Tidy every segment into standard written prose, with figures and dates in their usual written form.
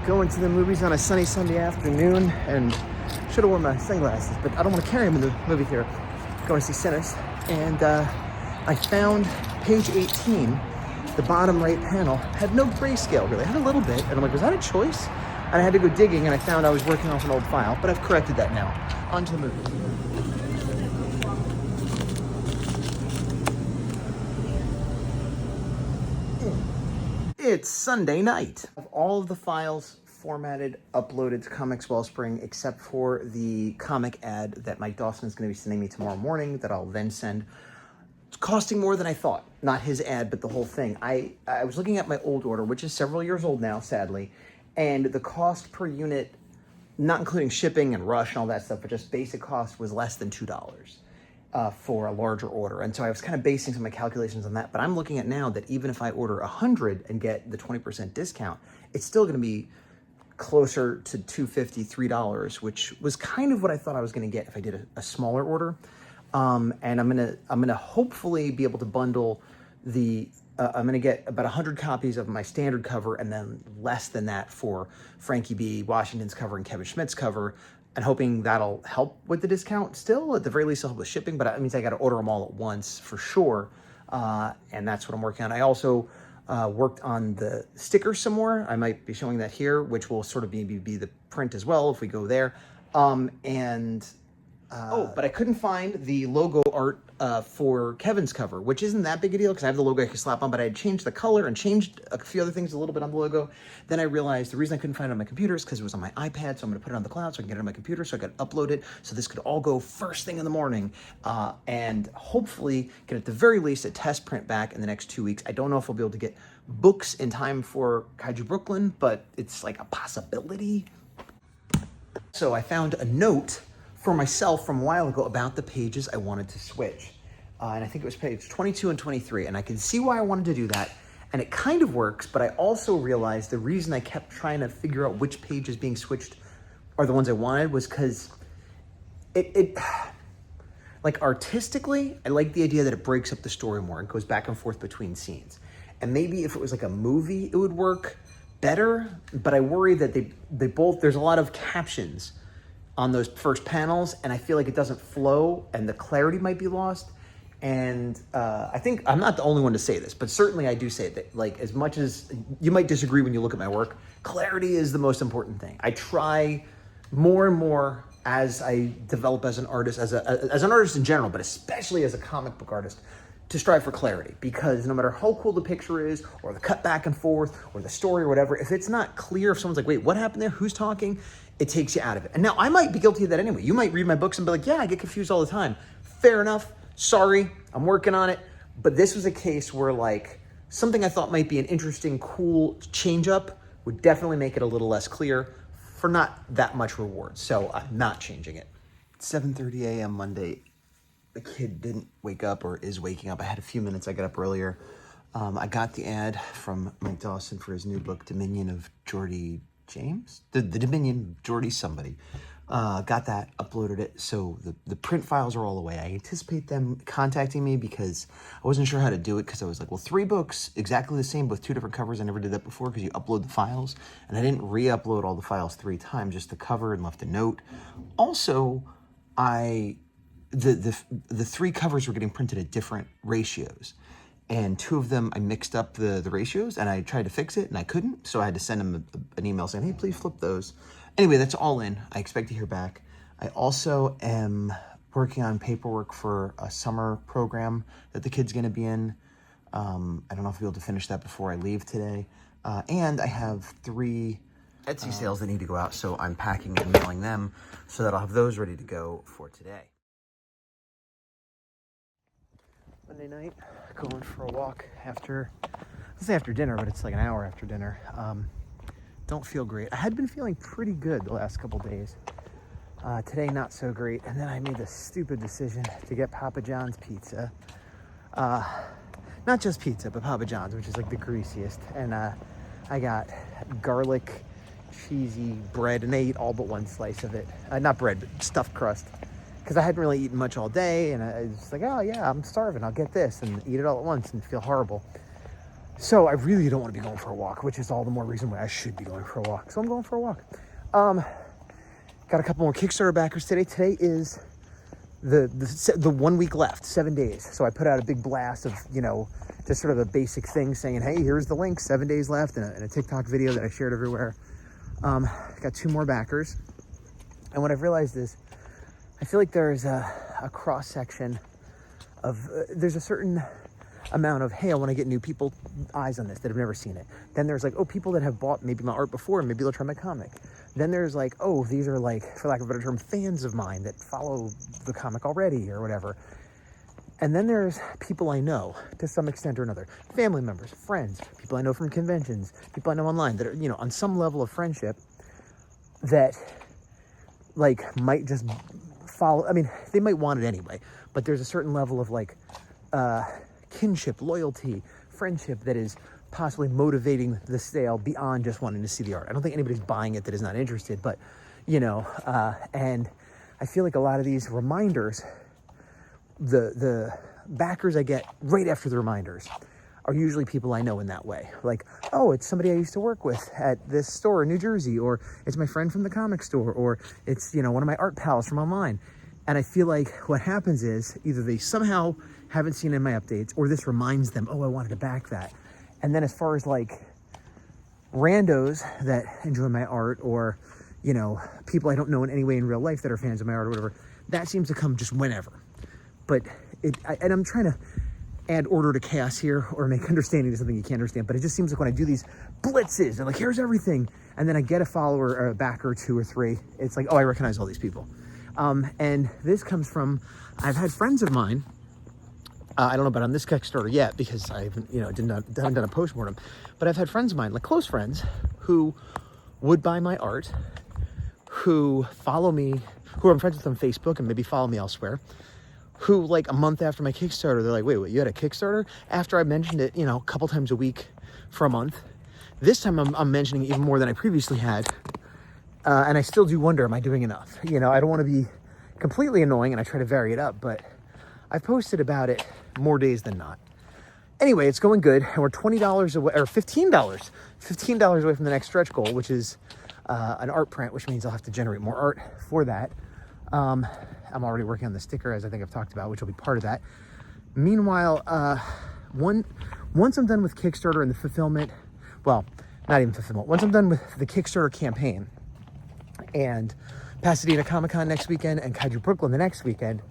Going to the movies on a sunny Sunday afternoon, and should have worn my sunglasses, but I don't want to carry them in the movie theater. Going to see Sinners, and I found page 18, the bottom right panel, had no grayscale really. It had a little bit, and I'm like, was that a choice? And I had to go digging, and I found I was working off an old file, but I've corrected that now. On to the movie. It's Sunday night. I have all of the files formatted, uploaded to Comics Wellspring, except for the comic ad that Mike Dawson is going to be sending me tomorrow morning that I'll then send. It's costing more than I thought. Not his ad, but the whole thing. I was looking at my old order, which is several years old now, sadly, and the cost per unit, not including shipping and rush and all that stuff, but just basic cost was less than $2 for a larger order. And so I was kind of basing some of my calculations on that, but I'm looking at now that even if I order 100 and get the 20% discount, it's still going to be closer to $2.50, $3, which was kind of what I thought I was going to get if I did a smaller order. And I'm gonna hopefully be able to bundle the. I'm gonna get about 100 copies of my standard cover, and then less than that for Frankie B. Washington's cover and Kevin Schmidt's cover, and hoping that'll help with the discount. Still, at the very least, it'll help with shipping. But it means I got to order them all at once for sure, and that's what I'm working on. I also worked on the stickers some more. I might be showing that here, which will sort of maybe be the print as well if we go there. But I couldn't find the logo art for Kevin's cover, which isn't that big a deal because I have the logo I can slap on, but I had changed the color and changed a few other things a little bit on the logo. Then I realized the reason I couldn't find it on my computer is because it was on my iPad, so I'm going to put it on the cloud so I can get it on my computer, so I got to upload it, so this could all go first thing in the morning, and hopefully get at the very least a test print back in the next 2 weeks. I don't know if I'll be able to get books in time for Kaiju Brooklyn, but it's like a possibility. So I found a note for myself from a while ago about the pages I wanted to switch. And I think it was page 22 and 23. And I can see why I wanted to do that. And it kind of works, but I also realized the reason I kept trying to figure out which pages being switched are the ones I wanted was because it like artistically, I like the idea that it breaks up the story more and goes back and forth between scenes. And maybe if it was like a movie, it would work better. But I worry that they both, there's a lot of captions on those first panels, and I feel like it doesn't flow and the clarity might be lost. And I think I'm not the only one to say this, but certainly I do say that, like, as much as you might disagree when you look at my work, clarity is the most important thing. I try more and more as I develop as an artist, as an artist in general, but especially as a comic book artist, to strive for clarity, because no matter how cool the picture is or the cut back and forth or the story or whatever, if it's not clear, if someone's like, wait, what happened there? Who's talking? It takes you out of it. And now I might be guilty of that anyway. You might read my books and be like, yeah, I get confused all the time. Fair enough. Sorry, I'm working on it. But this was a case where, like, something I thought might be an interesting, cool change up would definitely make it a little less clear for not that much reward. So I'm not changing it. 7:30 a.m. Monday. The kid didn't wake up or is waking up. I had a few minutes. I got up earlier. I got the ad from Mike Dawson for his new book, Dominion of Jordy James? The Dominion, Jordy somebody. Got that, uploaded it. So the print files are all away. I anticipate them contacting me because I wasn't sure how to do it, because I was like, well, 3 books, exactly the same, with 2 different covers. I never did that before because you upload the files. And I didn't re-upload all the files 3 times, just the cover, and left a note. Also, the 3 covers were getting printed at different ratios. And 2 of them, I mixed up the ratios, and I tried to fix it, and I couldn't. So I had to send them an email saying, hey, please flip those. Anyway, that's all in. I expect to hear back. I also am working on paperwork for a summer program that the kid's going to be in. I don't know if I'll be able to finish that before I leave today. And I have 3 Etsy sales that need to go out, so I'm packing and mailing them so that I'll have those ready to go for today. Monday night, going for a walk after dinner, but it's like an hour after dinner. Don't feel great. I had been feeling pretty good the last couple days. Today, not so great. And then I made the stupid decision to get Papa John's pizza. Not just pizza, but Papa John's, which is like the greasiest. And I got garlic, cheesy bread, and I ate all but 1 slice of it. Not bread, but stuffed crust. Because I hadn't really eaten much all day, and I was just like, oh yeah, I'm starving, I'll get this, and eat it all at once and feel horrible. So I really don't want to be going for a walk, which is all the more reason why I should be going for a walk. So I'm going for a walk. Got a couple more Kickstarter backers today. Today is the 1 week left, 7 days. So I put out a big blast of, just sort of a basic thing saying, hey, here's the link, 7 days left, and a TikTok video that I shared everywhere. Got 2 more backers. And what I've realized is I feel like there's a cross section of, there's a certain amount of, hey, I want to get new people eyes on this that have never seen it. Then there's like, oh, people that have bought maybe my art before and maybe they'll try my comic. Then there's like, oh, these are like, for lack of a better term, fans of mine that follow the comic already or whatever. And then there's people I know to some extent or another, family members, friends, people I know from conventions, people I know online that are, on some level of friendship that like might just follow. I mean, they might want it anyway, but there's a certain level of like kinship, loyalty, friendship that is possibly motivating the sale beyond just wanting to see the art. I don't think anybody's buying it that is not interested, but and I feel like a lot of these reminders, the backers I get right after the reminders are usually people I know in that way. Like, oh, it's somebody I used to work with at this store in New Jersey, or it's my friend from the comic store, or it's, one of my art pals from online. And I feel like what happens is either they somehow haven't seen it in my updates, or this reminds them, oh, I wanted to back that. And then as far as like randos that enjoy my art, or, people I don't know in any way in real life that are fans of my art or whatever, that seems to come just whenever. But and I'm trying to add order to chaos here, or make understanding to something you can't understand. But it just seems like when I do these blitzes and like, here's everything, and then I get a follower or a backer, 2 or 3, it's like, oh, I recognize all these people. And this comes from, I've had friends of mine, I don't know about on this Kickstarter yet, because I haven't, haven't done a postmortem, but I've had friends of mine, like close friends, who would buy my art, who follow me, who I'm friends with on Facebook and maybe follow me elsewhere, who like a month after my Kickstarter, they're like, wait, you had a Kickstarter? After I mentioned it, a couple times a week for a month. This time I'm mentioning it even more than I previously had. And I still do wonder, am I doing enough? I don't want to be completely annoying, and I try to vary it up, but I've posted about it more days than not. Anyway, it's going good, and we're $20 away, or $15 away from the next stretch goal, which is an art print, which means I'll have to generate more art for that. I'm already working on the sticker, as I think I've talked about, which will be part of that. Meanwhile, once I'm done with Kickstarter and the fulfillment, well, not even fulfillment, once I'm done with the Kickstarter campaign and Pasadena Comiccon next weekend and Kaiju Brooklyn the next weekend,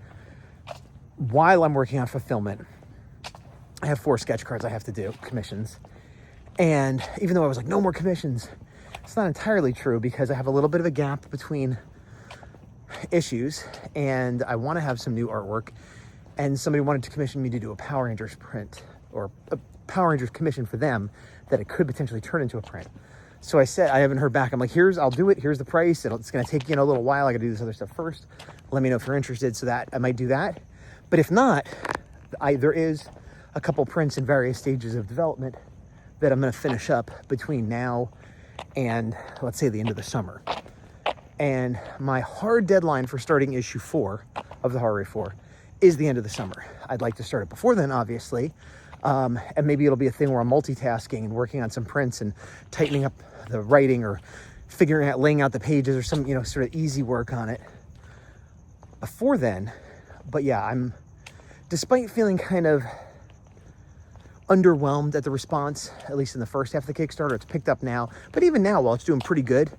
while I'm working on fulfillment, I have 4 sketch cards I have to do, commissions. And even though I was like, no more commissions, it's not entirely true, because I have a little bit of a gap between issues, and I want to have some new artwork. And somebody wanted to commission me to do a Power Rangers print, or a Power Rangers commission for them that it could potentially turn into a print. So I said, I haven't heard back. I'm like, I'll do it. Here's the price. It's going to take, a little while. I got to do this other stuff first. Let me know if you're interested. So that I might do that. But if not, there is a couple prints in various stages of development that I'm going to finish up between now and, let's say, the end of the summer. And my hard deadline for starting issue 4 of the Horror 4 is the end of the summer. I'd like to start it before then, obviously. And maybe it'll be a thing where I'm multitasking and working on some prints and tightening up the writing, or figuring out, laying out the pages, or some, sort of easy work on it before then. But yeah, I'm, despite feeling kind of underwhelmed at the response, at least in the first half of the Kickstarter, it's picked up now. But even now, while it's doing pretty good,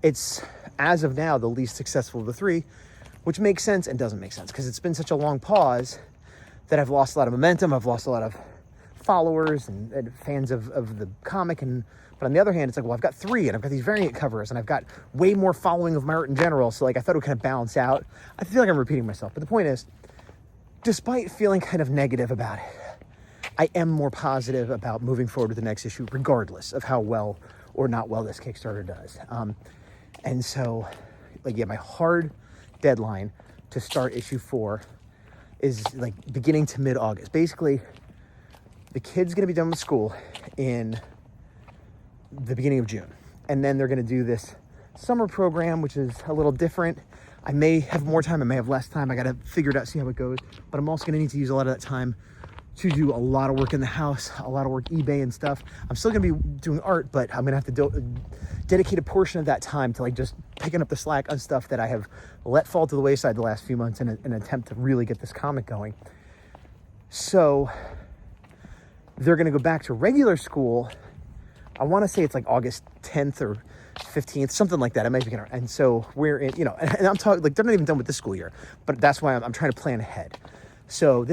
it's, as of now, the least successful of the 3, which makes sense and doesn't make sense, because it's been such a long pause that I've lost a lot of momentum. I've lost a lot of followers and fans of the comic. But on the other hand, it's like, well, I've got 3, and I've got these variant covers, and I've got way more following of my art in general. So like, I thought it would kind of balance out. I feel like I'm repeating myself, but the point is, despite feeling kind of negative about it, I am more positive about moving forward with the next issue, regardless of how well or not well this Kickstarter does. And so, like, yeah, my hard deadline to start issue 4 is like beginning to mid-August. Basically, the kid's going to be done with school in the beginning of June. And then they're going to do this summer program, which is a little different. I may have more time, I may have less time. I got to figure it out, see how it goes. But I'm also going to need to use a lot of that time to do a lot of work in the house, a lot of work eBay and stuff. I'm still gonna be doing art, but I'm gonna have to dedicate a portion of that time to like just picking up the slack on stuff that I have let fall to the wayside the last few months in an attempt to really get this comic going. So they're gonna go back to regular school. I wanna say it's like August 10th or 15th, something like that. I might be getting, and so we're in, you know, and I'm talking like they're not even done with this school year, but that's why I'm trying to plan ahead. So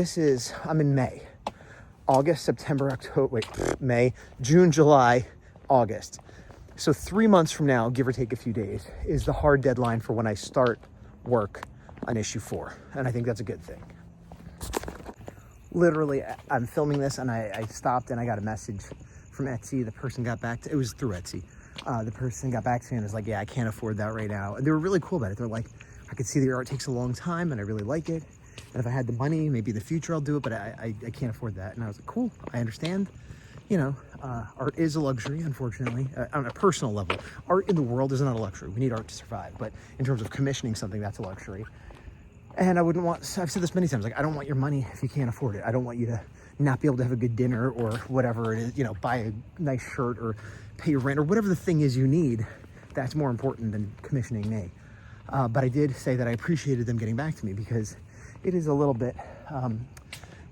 I'm in May. August, September, October, May, June, July, August. So 3 months from now, give or take a few days, is the hard deadline for when I start work on issue 4. And I think that's a good thing. Literally, I'm filming this and I stopped and I got a message from Etsy. The person got back it was through Etsy. The person got back to me and was like, yeah, I can't afford that right now. And they were really cool about it. They're like, I could see that your art takes a long time and I really like it. And if I had the money, maybe in the future I'll do it, but I can't afford that. And I was like, cool, I understand. You know, art is a luxury, unfortunately, on a personal level. Art in the world is not a luxury. We need art to survive. But in terms of commissioning something, that's a luxury. And I wouldn't want, I've said this many times, like, I don't want your money if you can't afford it. I don't want you to not be able to have a good dinner or whatever it is, you know, buy a nice shirt or pay your rent or whatever the thing is you need. That's more important than commissioning me. But I did say that I appreciated them getting back to me because it is a little bit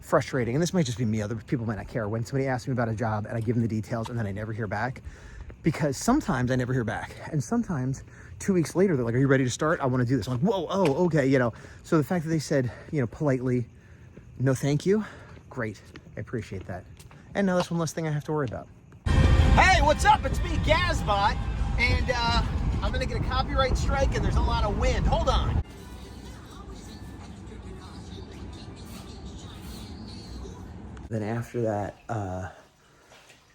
frustrating. And this might just be me. Other people might not care. When somebody asks me about a job and I give them the details and then I never hear back, because sometimes I never hear back. And sometimes 2 weeks later, they're like, are you ready to start? I want to do this. I'm like, whoa, oh, okay. You know, so the fact that they said, you know, politely, no, thank you. Great. I appreciate that. And now that's one less thing I have to worry about. Hey, what's up? It's me, Gazbot. And I'm going to get a copyright strike and there's a lot of wind. Hold on. Then after that,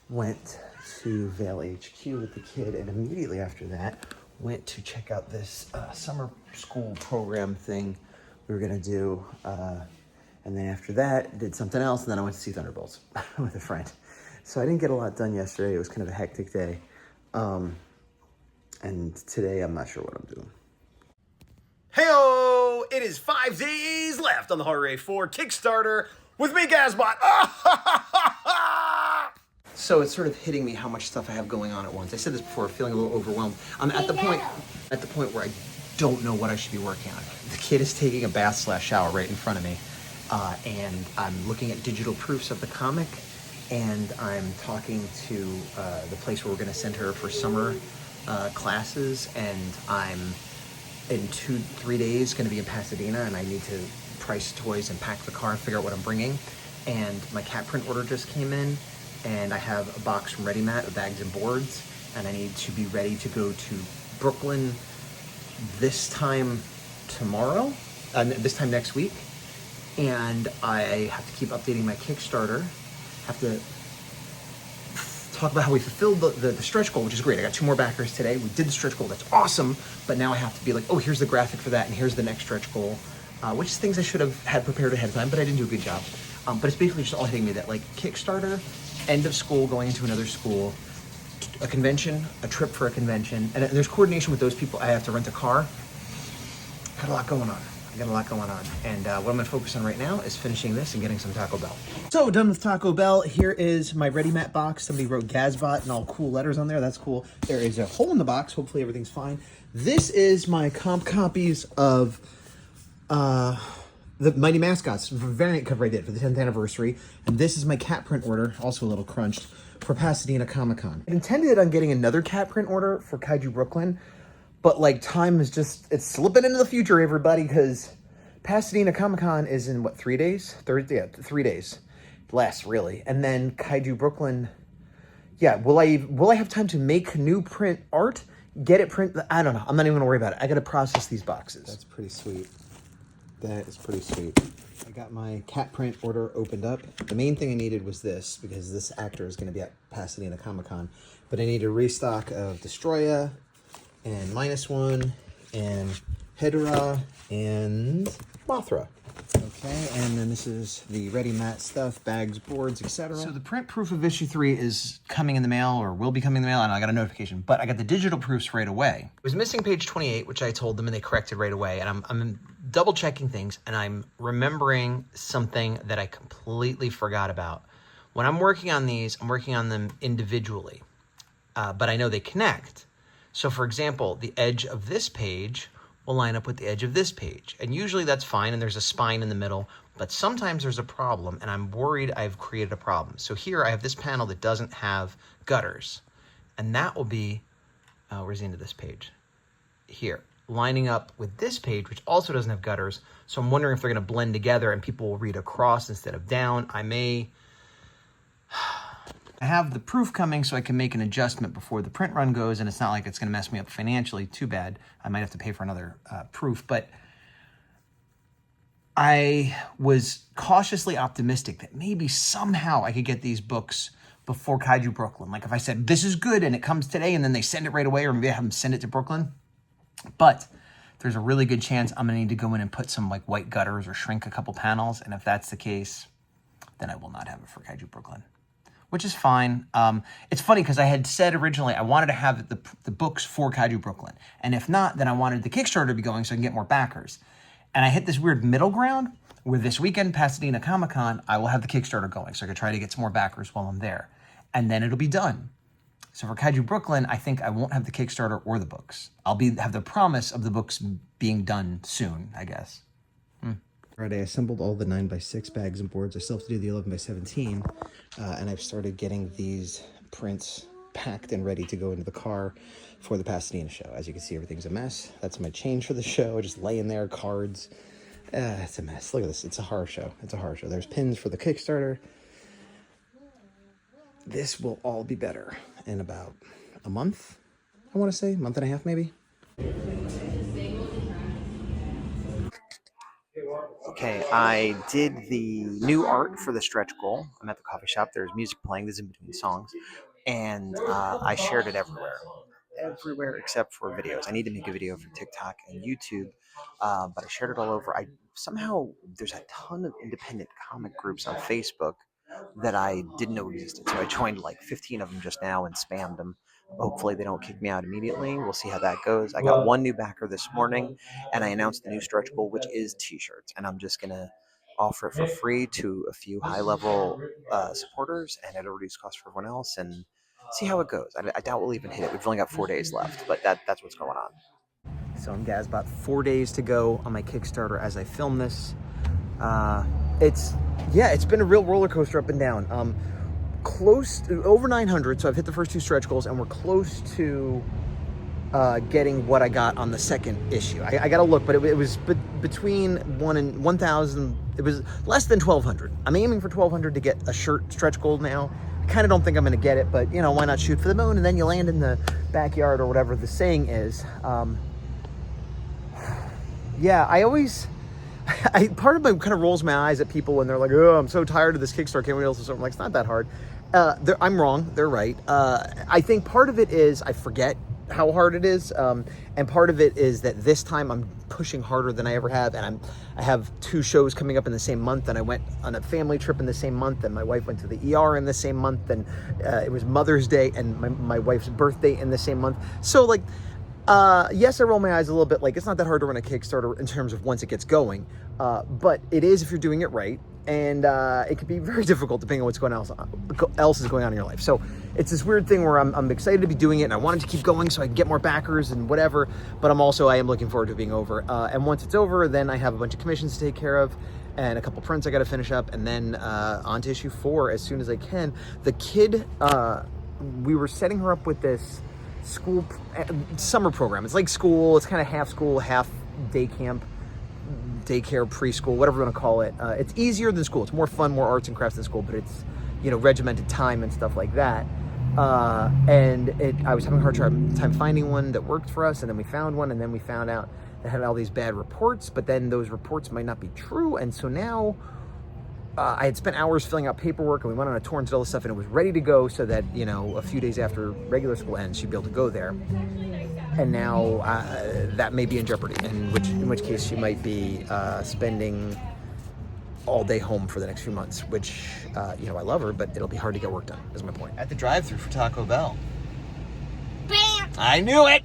went to Vail HQ with the kid, and immediately after that, went to check out this summer school program thing we were gonna do. And then after that, did something else, and then I went to see Thunderbolts with a friend. So I didn't get a lot done yesterday. It was kind of a hectic day. And today, I'm not sure what I'm doing. Heyo! It is 5 days left on the Horror A4 Kickstarter with me, Gazbot. So it's sort of hitting me how much stuff I have going on at once. I said this before, feeling a little overwhelmed. I'm at the point where I don't know what I should be working on. The kid is taking a bath/shower right in front of me, and I'm looking at digital proofs of the comic, and I'm talking to the place where we're going to send her for summer classes, and I'm in 2-3 days going to be in Pasadena, and I need to price toys and pack the car and figure out what I'm bringing. And my cat print order just came in, and I have a box from Ready Mat of bags and boards, and I need to be ready to go to Brooklyn this time tomorrow, this time next week. And I have to keep updating my Kickstarter, have to talk about how we fulfilled the stretch goal, which is great. I got 2 more backers today. We did the stretch goal, that's awesome. But now I have to be like, oh, here's the graphic for that, and here's the next stretch goal. Which is things I should have had prepared ahead of time, but I didn't do a good job. But it's basically just all hitting me that, like, Kickstarter, end of school, going into another school, a convention, a trip for a convention, and there's coordination with those people. I have to rent a car. Got a lot going on. I got a lot going on. And what I'm gonna focus on right now is finishing this and getting some Taco Bell. So done with Taco Bell. Here is my Ready Mat box. Somebody wrote Gazbot and all cool letters on there. That's cool. There is a hole in the box. Hopefully everything's fine. This is my comp copies of the Mighty Mascots variant cover I did for the 10th anniversary. And this is my cat print order, also a little crunched, for Pasadena Comiccon. I intended on getting another cat print order for Kaiju Brooklyn, but like time is just, it's slipping into the future, everybody, because Pasadena Comiccon is in what, 3 days? 3 days. Less, really. And then Kaiju Brooklyn, yeah, will I have time to make new print art? Get it print? I don't know. I'm not even gonna worry about it. I gotta process these boxes. That's pretty sweet. That is pretty sweet. I got my cat print order opened up. The main thing I needed was this, because this actor is going to be at Pasadena Comic-Con. But I need a restock of Destroya, and -1, and Hedorah, and Mothra. Okay, and then this is the ready mat stuff, bags, boards, etc. So the print proof of issue 3 is coming in the mail, or will be coming in the mail, and I got a notification, but I got the digital proofs right away. It was missing page 28, which I told them, and they corrected right away, and I'm double checking things, and I'm remembering something that I completely forgot about. When I'm working on these, I'm working on them individually, but I know they connect. So for example, the edge of this page will line up with the edge of this page. And usually that's fine, and there's a spine in the middle, but sometimes there's a problem, and I'm worried I've created a problem. So here I have this panel that doesn't have gutters, and that will be, where's the end of this page? Here, lining up with this page, which also doesn't have gutters. So I'm wondering if they're gonna blend together and people will read across instead of down. I have the proof coming so I can make an adjustment before the print run goes, and it's not like it's going to mess me up financially. Too bad. I might have to pay for another proof, but I was cautiously optimistic that maybe somehow I could get these books before Kaiju Brooklyn. Like if I said, this is good, and it comes today, and then they send it right away, or maybe I have them send it to Brooklyn. But there's a really good chance I'm going to need to go in and put some like white gutters or shrink a couple panels, and if that's the case, then I will not have it for Kaiju Brooklyn, which is fine. It's funny because I had said originally I wanted to have the books for Kaiju Brooklyn. And if not, then I wanted the Kickstarter to be going so I can get more backers. And I hit this weird middle ground where this weekend, Pasadena Comiccon, I will have the Kickstarter going so I can try to get some more backers while I'm there. And then it'll be done. So for Kaiju Brooklyn, I think I won't have the Kickstarter or the books. I'll have the promise of the books being done soon, I guess. Friday, I assembled all the 9x6 bags and boards. I still have to do the 11x17, and I've started getting these prints packed and ready to go into the car for the Pasadena show. As you can see, everything's a mess. That's my change for the show, just laying there, cards. It's a mess. Look at this. It's a horror show. It's a horror show. There's pins for the Kickstarter. This will all be better in about a month, I want to say, month and a half maybe. Okay, I did the new art for the stretch goal. I'm at the coffee shop. There's music playing. This is in between songs. And I shared it everywhere. Everywhere except for videos. I need to make a video for TikTok and YouTube, but I shared it all over. Somehow there's a ton of independent comic groups on Facebook that I didn't know existed. So I joined like 15 of them just now and spammed them. Hopefully they don't kick me out immediately. We'll see how that goes. I got one new backer this morning, and I announced the new stretch goal, which is t-shirts. And I'm just going to offer it for free to a few high-level supporters, and at a reduced cost for everyone else, and see how it goes. I doubt we'll even hit it. We've only got 4 days left, but that's what's going on. So I'm guys, about 4 days to go on my Kickstarter as I film this. It's been a real roller coaster up and down. Close to over 900, so I've hit the first 2 stretch goals, and we're close to getting what I got on the second issue. I got to look, but it was between 1 and 1,000. It was less than 1,200. I'm aiming for 1,200 to get a shirt stretch goal now. I kind of don't think I'm going to get it, but you know, why not shoot for the moon, and then you land in the backyard, or whatever the saying is. Part of me kind of rolls my eyes at people when they're like, oh, I'm so tired of this Kickstarter, can't wait else to start. I'm like, it's not that hard. I'm wrong, they're right. I think part of it is I forget how hard it is, and part of it is that this time I'm pushing harder than I ever have, and I have 2 shows coming up in the same month, and I went on a family trip in the same month, and my wife went to the ER in the same month, and it was Mother's Day and my wife's birthday in the same month. So like, yes, I roll my eyes a little bit. Like, it's not that hard to run a Kickstarter in terms of once it gets going, but it is if you're doing it right, and it can be very difficult depending on what's else is going on in your life. So it's this weird thing where I'm excited to be doing it, and I want it to keep going so I can get more backers and whatever, but I am looking forward to it being over. And once it's over, then I have a bunch of commissions to take care of, and a couple prints I got to finish up, and then on to issue 4 as soon as I can. The kid, we were setting her up with this school summer program. It's like school. It's kind of half school, half day camp, daycare, preschool, whatever you want to call it. It's easier than school. It's more fun, more arts and crafts than school, but it's, you know, regimented time and stuff like that. I was having a hard time finding one that worked for us, and then we found one, and then we found out that had all these bad reports, but then those reports might not be true, and so now I had spent hours filling out paperwork, and we went on a tour and did all this stuff, and it was ready to go so that, you know, a few days after regular school ends, she'd be able to go there. And now that may be in jeopardy, in which case she might be spending all day home for the next few months, which, you know, I love her, but it'll be hard to get work done, is my point. At the drive-thru for Taco Bell. I knew it!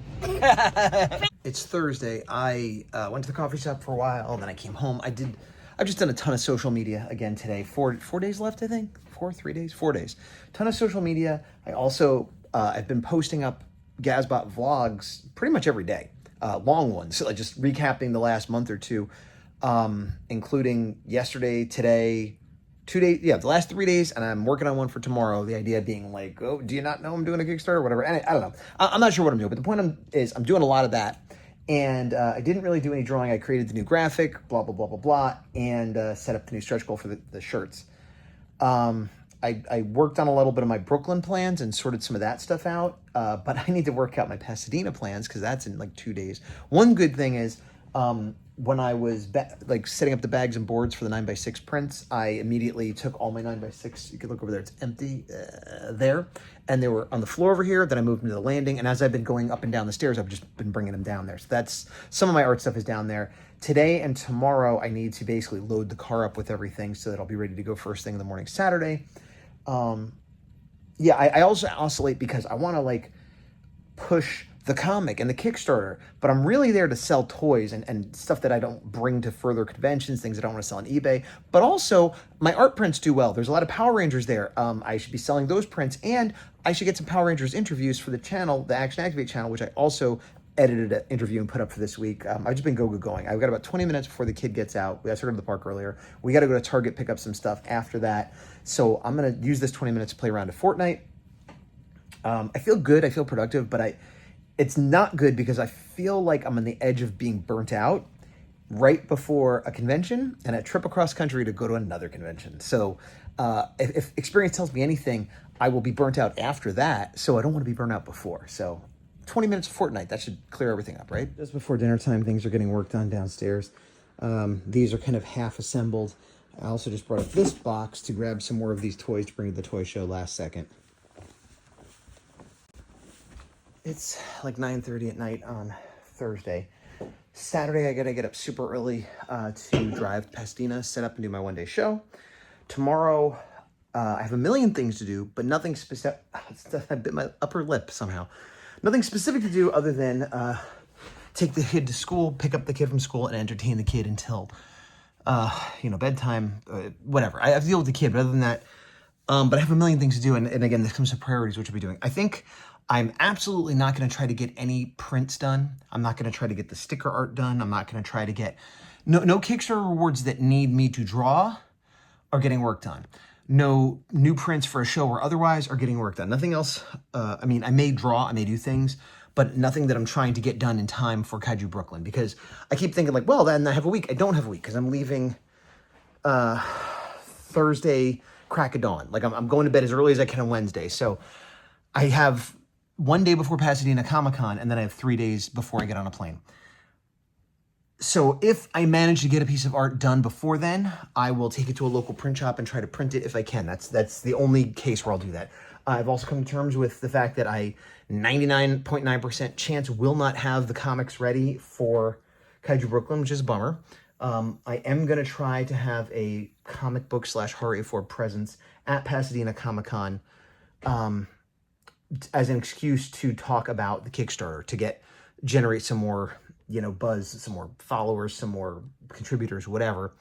It's Thursday. I went to the coffee shop for a while, and then I came home. I've just done a ton of social media again today. Four days left, I think. 3 days? 4 days. Ton of social media. I also, I've been posting up Gazbot vlogs pretty much every day. Long ones, so like just recapping the last month or two, including yesterday, today, 2 days, the last 3 days, and I'm working on one for tomorrow. The idea being like, oh, do you not know I'm doing a Kickstarter or whatever? And I don't know. I'm not sure what I'm doing, but the point is I'm doing a lot of that. And I didn't really do any drawing. I created the new graphic, blah, blah, blah, blah, blah, and set up the new stretch goal for the shirts. I worked on a little bit of my Brooklyn plans and sorted some of that stuff out, but I need to work out my Pasadena plans because that's in like 2 days. One good thing is when I was like setting up the bags and boards for the 9x6 prints, I immediately took all my 9x6. You can look over there; it's empty there, and they were on the floor over here. Then I moved them to the landing, and as I've been going up and down the stairs, I've just been bringing them down there. So that's some of my art stuff is down there. Today and tomorrow, I need to basically load the car up with everything so that I'll be ready to go first thing in the morning Saturday. I also oscillate because I want to like push the comic and the Kickstarter, but I'm really there to sell toys and stuff that I don't bring to further conventions, things I don't want to sell on eBay, but also my art prints do well. There's a lot of Power Rangers there. I should be selling those prints, and I should get some Power Rangers interviews for the channel, the Action Activate channel, which I also edited an interview and put up for this week. I've just been going. I've got about 20 minutes before the kid gets out. I started to the park earlier. We got to go to Target, pick up some stuff after that. So I'm going to use this 20 minutes to play around a Fortnite. I feel good. I feel productive, but it's not good because I feel like I'm on the edge of being burnt out right before a convention and a trip across country to go to another convention. So if experience tells me anything, I will be burnt out after that. So I don't want to be burnt out before. So 20 minutes of Fortnite, that should clear everything up, right? Just before dinner time, things are getting worked on downstairs. These are kind of half assembled. I also just brought up this box to grab some more of these toys to bring to the toy show last second. It's like 9:30 at night on Thursday. Saturday, I gotta get up super early to drive to Pasadena, set up and do my one-day show. Tomorrow, I have a million things to do, but nothing specific. I bit my upper lip somehow. Nothing specific to do other than take the kid to school, pick up the kid from school, and entertain the kid until, bedtime, whatever. I have to deal with the kid, but other than that, but I have a million things to do, and again, this comes to priorities, which I'll be doing. I think I'm absolutely not going to try to get any prints done. I'm not going to try to get the sticker art done. I'm not going to try to get... No Kickstarter rewards that need me to draw are getting work done. No new prints for a show or otherwise are getting work done. Nothing else. I may draw, I may do things, but nothing that I'm trying to get done in time for Kaiju Brooklyn, because I keep thinking like, well, then I have a week. I don't have a week because I'm leaving Thursday crack of dawn. Like I'm going to bed as early as I can on Wednesday. So I have 1 day before Pasadena Comiccon, and then I have 3 days before I get on a plane. So if I manage to get a piece of art done before then, I will take it to a local print shop and try to print it if I can. That's the only case where I'll do that. I've also come to terms with the fact that I 99.9% chance will not have the comics ready for Kaiju Brooklyn, which is a bummer. I am going to try to have a comic book / horror A4 presence at Pasadena Comic-Con as an excuse to talk about the Kickstarter, to generate some more, buzz, some more followers, some more contributors, whatever.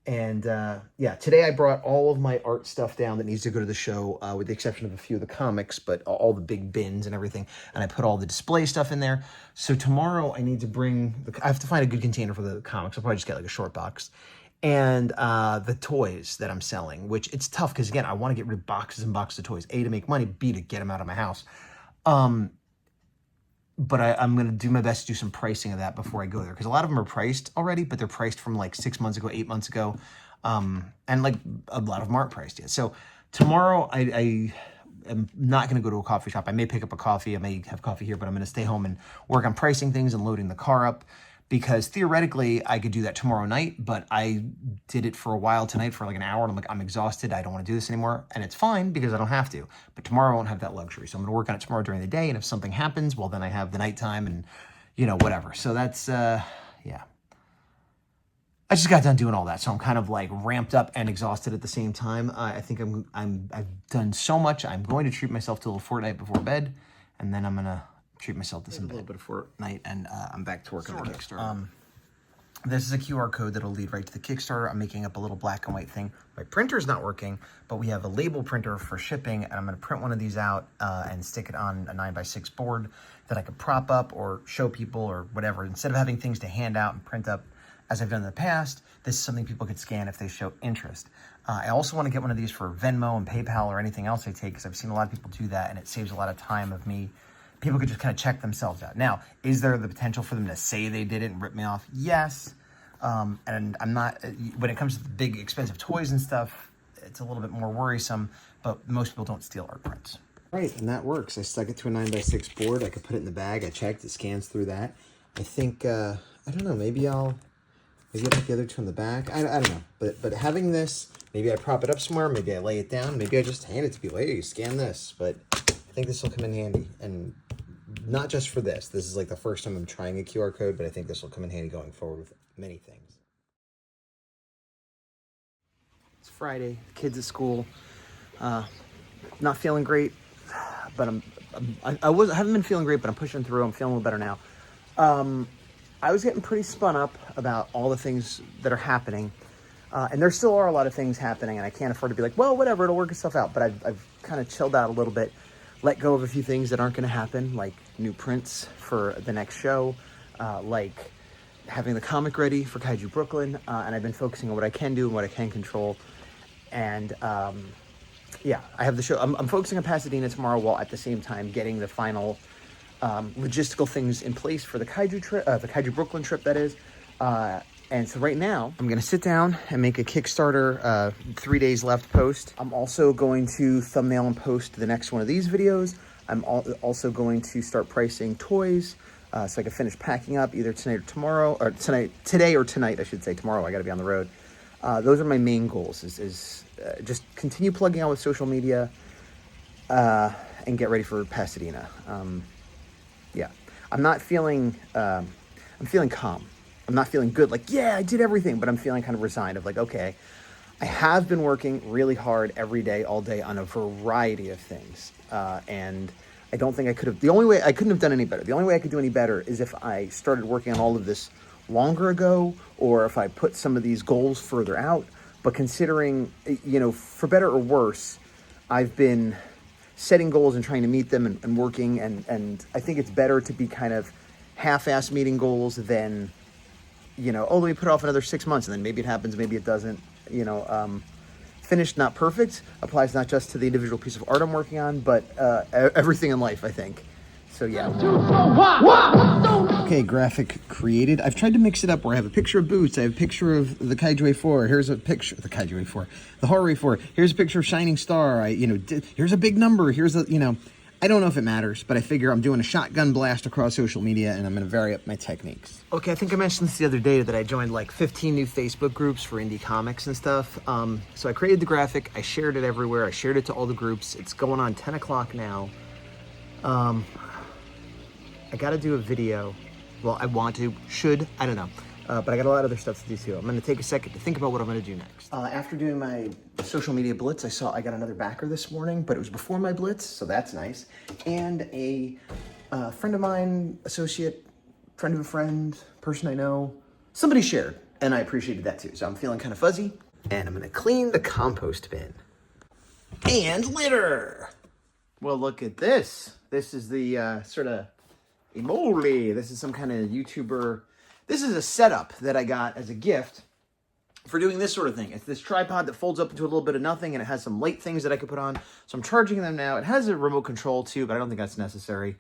And today I brought all of my art stuff down that needs to go to the show, with the exception of a few of the comics, but all the big bins and everything. And I put all the display stuff in there. So tomorrow I need to I have to find a good container for the comics. I'll probably just get like a short box. And the toys that I'm selling, which it's tough because, again, I want to get rid of boxes and boxes of toys. A, to make money. B, to get them out of my house. But I'm going to do my best to do some pricing of that before I go there. Because a lot of them are priced already, but they're priced from like 6 months ago, 8 months ago. And like a lot of them aren't priced yet. So tomorrow I am not going to go to a coffee shop. I may pick up a coffee. I may have coffee here, but I'm going to stay home and work on pricing things and loading the car up. Because theoretically, I could do that tomorrow night, but I did it for a while tonight for like an hour, and I'm like, I'm exhausted. I don't want to do this anymore. And it's fine because I don't have to. But tomorrow I won't have that luxury. So I'm going to work on it tomorrow during the day. And if something happens, well, then I have the nighttime and, whatever. So that's, yeah. I just got done doing all that, so I'm kind of like ramped up and exhausted at the same time. I think I've done so much. I'm going to treat myself to a little Fortnite before bed, and then I'm gonna treat myself to a little bit of Fortnite, and I'm back to work on the Kickstarter. This is a QR code that'll lead right to the Kickstarter. I'm making up a little black and white thing. My printer's not working, but we have a label printer for shipping, and I'm gonna print one of these out and stick it on a 9x6 board that I could prop up or show people or whatever. Instead of having things to hand out and print up as I've done in the past, this is something people could scan if they show interest. I also wanna get one of these for Venmo and PayPal or anything else I take, because I've seen a lot of people do that, and it saves a lot of time of me. People could just kind of check themselves out. Now, is there the potential for them to say they did it and rip me off? Yes. And I'm not, when it comes to the big expensive toys and stuff, it's a little bit more worrisome, but most people don't steal art prints. Right, and that works. I stuck it to a 9x6 board. I could put it in the bag. I checked, it scans through that. I think, I don't know, maybe I'll put the other two on the back. I don't know, but having this, maybe I prop it up somewhere, maybe I lay it down, maybe I just hand it to people. Hey, scan this, but I think this will come in handy, and not just for this. This is like the first time I'm trying a QR code, but I think this will come in handy going forward with many things. It's Friday, kids at school. Not feeling great, but I haven't been feeling great, but I'm pushing through. I'm feeling a little better now. I was getting pretty spun up about all the things that are happening, and there still are a lot of things happening, and I can't afford to be like, well, whatever, it'll work itself out. But I've kind of chilled out a little bit. Let go of a few things that aren't going to happen, like new prints for the next show, like having the comic ready for Kaiju Brooklyn, and I've been focusing on what I can do and what I can control. And yeah, I have the show. I'm focusing on Pasadena tomorrow, while at the same time getting the final logistical things in place for the Kaiju trip, the Kaiju Brooklyn trip, that is. And so right now, I'm going to sit down and make a Kickstarter 3 days left post. I'm also going to thumbnail and post the next one of these videos. I'm also going to start pricing toys so I can finish packing up either tonight or tomorrow, or today or tonight, I should say. Tomorrow, I got to be on the road. Those are my main goals, is just continue plugging on with social media and get ready for Pasadena. Yeah, I'm feeling calm. I'm not feeling good, like, yeah, I did everything, but I'm feeling kind of resigned of like, okay, I have been working really hard every day, all day on a variety of things. And I don't think I could have, I couldn't have done any better. The only way I could do any better is if I started working on all of this longer ago, or if I put some of these goals further out. But considering, for better or worse, I've been setting goals and trying to meet them and working. And I think it's better to be kind of half-ass meeting goals than, let me put it off another 6 months and then maybe it happens, maybe it doesn't. Finished, not perfect, applies not just to the individual piece of art I'm working on, but everything in life, I think. So yeah. Okay, graphic created. I've tried to mix it up where I have a picture of Boots, I have a picture of the Kaiju A4, here's a picture of the Kaiju A4, the Horror A4, here's a picture of Shining Star, here's a big number, here's a, I don't know if it matters, but I figure I'm doing a shotgun blast across social media, and I'm going to vary up my techniques. Okay, I think I mentioned this the other day that I joined like 15 new Facebook groups for indie comics and stuff. So I created the graphic, I shared it everywhere, I shared it to all the groups. It's going on 10 o'clock now. I got to do a video. Well, I want to, I don't know. But I got a lot of other stuff to do too. I'm going to take a second to think about what I'm going to do next. After doing my social media blitz, I got another backer this morning, but it was before my blitz, so that's nice. And a friend of mine, associate, friend of a friend, person I know, somebody shared, and I appreciated that too. So I'm feeling kind of fuzzy, and I'm going to clean the compost bin. And litter! Well, look at this. This is the sort of emoli. This is some kind of YouTuber. This is a setup that I got as a gift for doing this sort of thing. It's this tripod that folds up into a little bit of nothing, and it has some light things that I could put on. So I'm charging them now. It has a remote control too, but I don't think that's necessary.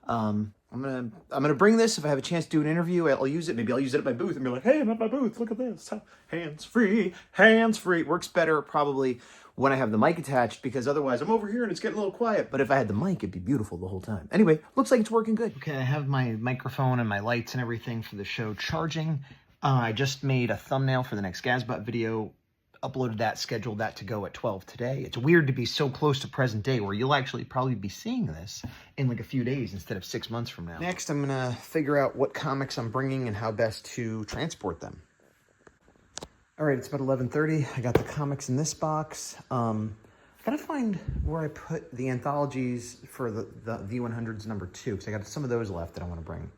I'm gonna bring this if I have a chance to do an interview. I'll use it. Maybe I'll use it at my booth and be like, hey, I'm at my booth. Look at this. Hands free. Hands free. Works better probably when I have the mic attached, because otherwise I'm over here and it's getting a little quiet. But if I had the mic, it'd be beautiful the whole time. Anyway, looks like it's working good. Okay, I have my microphone and my lights and everything for the show charging. I just made a thumbnail for the next Gazbot video, uploaded that, scheduled that to go at 12 today. It's weird to be so close to present day where you'll actually probably be seeing this in like a few days instead of 6 months from now. Next, I'm gonna figure out what comics I'm bringing and how best to transport them. All right, it's about 11:30. I got the comics in this box. I gotta find where I put the anthologies for the V100s #2, because I got some of those left that I want to bring.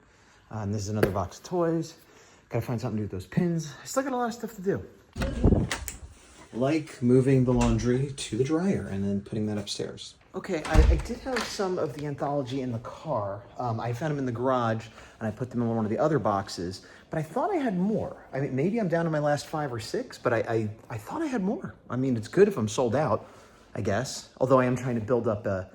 And this is another box of toys. Gotta find something to do with those pins. I still got a lot of stuff to do. Like moving the laundry to the dryer and then putting that upstairs. Okay, I did have some of the anthology in the car. I found them in the garage, and I put them in one of the other boxes, but I thought I had more. I mean, maybe I'm down to my last 5 or 6, but I thought I had more. I mean, it's good if I'm sold out, I guess. Although I am trying to build up a,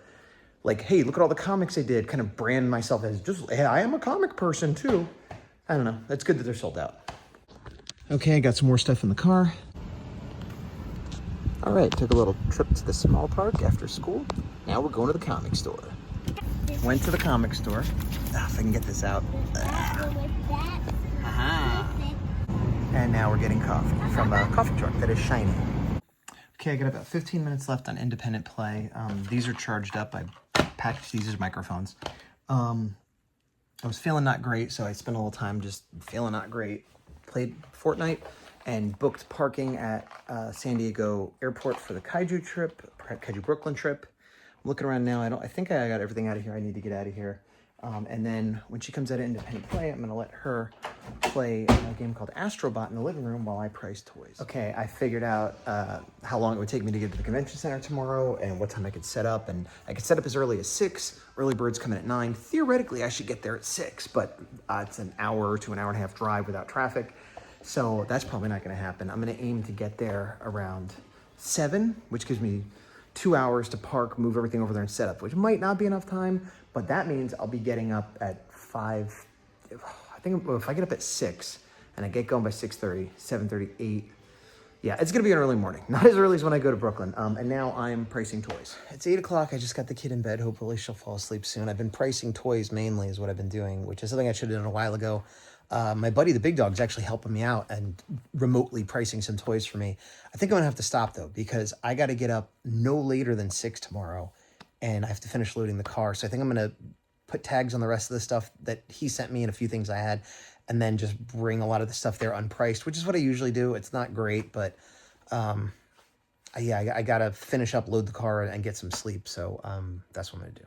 like, hey, look at all the comics I did, kind of brand myself as just, hey, I am a comic person too. I don't know, it's good that they're sold out. Okay, I got some more stuff in the car. All right, took a little trip to the small park after school. Now we're going to the comic store. Went to the comic store. If I can get this out. And now we're getting coffee from a coffee truck that is shiny. Okay, I got about 15 minutes left on independent play. These are charged up. I packaged these as microphones. I was feeling not great, so I spent a little time just feeling not great. Played Fortnite and booked parking at San Diego Airport for the Kaiju trip, Kaiju Brooklyn trip. I'm looking around now. I think I got everything out of here. I need to get out of here. And then when she comes out of independent play, I'm gonna let her play a game called Astrobot in the living room while I price toys. Okay, I figured out how long it would take me to get to the convention center tomorrow and what time I could set up. And I could set up as early as 6. Early birds come in at 9. Theoretically, I should get there at 6, but it's an hour to an hour and a half drive without traffic. So that's probably not gonna happen. I'm gonna aim to get there around 7, which gives me 2 hours to park, move everything over there and set up, which might not be enough time, but that means I'll be getting up at 5. I think if I get up at 6 and I get going by 6:30, 7:30, 8, yeah, it's gonna be an early morning. Not as early as when I go to Brooklyn. And now I'm pricing toys. It's 8 o'clock, I just got the kid in bed. Hopefully she'll fall asleep soon. I've been pricing toys mainly is what I've been doing, which is something I should have done a while ago. My buddy, the big dog, is actually helping me out and remotely pricing some toys for me. I think I'm gonna have to stop though, because I gotta get up no later than 6 tomorrow and I have to finish loading the car. So I think I'm gonna put tags on the rest of the stuff that he sent me and a few things I had, and then just bring a lot of the stuff there unpriced, which is what I usually do. It's not great, but yeah, I gotta finish up, load the car and get some sleep. So that's what I'm gonna do.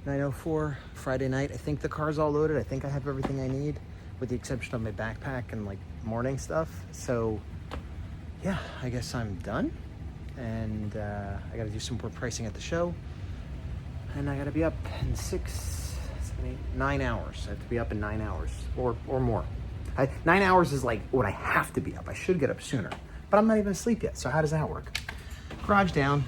9:04 Friday night. I think the car's all loaded. I think I have everything I need, with the exception of my backpack and like morning stuff. So yeah, I guess I'm done. And I gotta do some more pricing at the show. And I gotta be up in 6, 7, 8, 9 hours. I have to be up in 9 hours or more. 9 hours is like what I have to be up. I should get up sooner, but I'm not even asleep yet. So how does that work? Garage down.